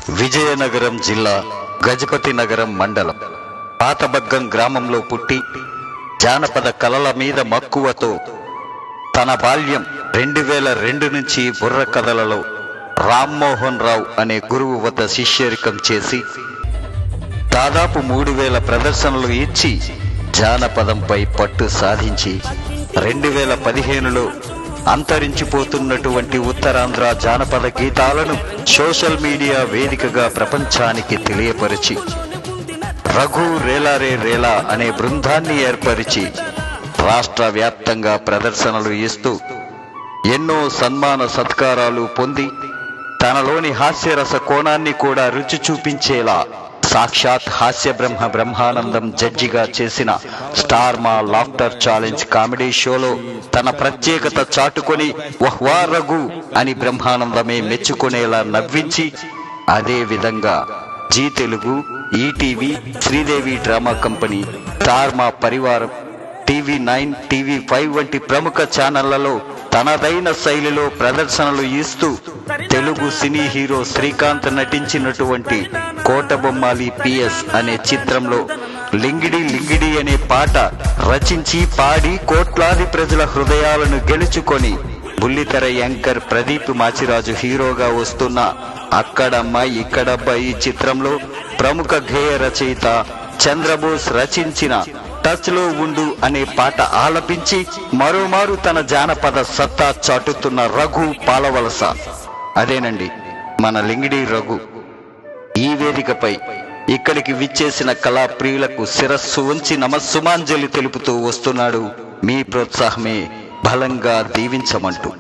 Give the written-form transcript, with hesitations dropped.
విజయనగరం జిల్లా గజపతి నగరం మండలం పాతబగ్గం గ్రామంలో పుట్టి జానపద కళల మీద మక్కువతో తన బాల్యం 2002 నుంచి బుర్ర కథలలో రామ్మోహన్ రావు అనే గురువు వద్ద శిష్యరికం చేసి దాదాపు 3000 ప్రదర్శనలు ఇచ్చి జానపదంపై పట్టు సాధించి 2015లో అంతరించిపోతున్నటువంటి ఉత్తరాంధ్ర జానపద గీతాలను సోషల్ మీడియా వేదికగా ప్రపంచానికి తెలియపరిచి రఘు రేలారే రేలా అనే బృందాన్ని ఏర్పరిచి రాష్ట్ర వ్యాప్తంగా ప్రదర్శనలు ఇస్తూ ఎన్నో సన్మాన సత్కారాలు పొంది తనలోని హాస్యరస కోణాన్ని కూడా రుచి చూపించేలా సాక్షాత్ హాస్య బ్రహ్మానందం జడ్జిగా చేసిన స్టార్ మా లాఫ్టర్ ఛాలెంజ్ కామెడీ షోలో తన ప్రత్యేకత చాటుకొని వహ్వా రఘు అని బ్రహ్మానందమే మెచ్చుకునేలా నవ్వించి అదే విధంగా Zee Telugu, ETV, Sridevi drama company, Star Maa Parivaram, TV9, TV5 వంటి ప్రముఖ ఛానళ్లలో తనదైన శైలిలో ప్రదర్శనలు ఇస్తూ తెలుగు సినీ హీరో శ్రీకాంత్ నటించినటువంటి కోటబొమ్మాలి PS అనే చిత్రంలో లింగిడి లింగిడి అనే పాట రచించి పాడి కోట్లాది ప్రజల హృదయాలను గెలుచుకొని బుల్లితెర యాంకర్ ప్రదీప్ మాచిరాజు హీరోగా వస్తున్న అక్కడమ్మ ఇక్కడబ్బా ఈ చిత్రంలో ప్రముఖ గేయ రచయిత చంద్రబోస్ రచించిన టచ్ లో ఉండు అనే పాట ఆలపించి మరోమారు తన జానపద సత్తా చాటుతున్న రఘు పాలవలస. అదేనండి మన లింగిడి రఘు. ఈ వేదికపై ఇక్కడికి విచ్చేసిన కళాప్రియులకు శిరస్సు ఉంచి నమస్సుమాంజలి తెలుపుతూ వస్తున్నాడు. మీ ప్రోత్సాహమే బలంగా దీవించమంటూ.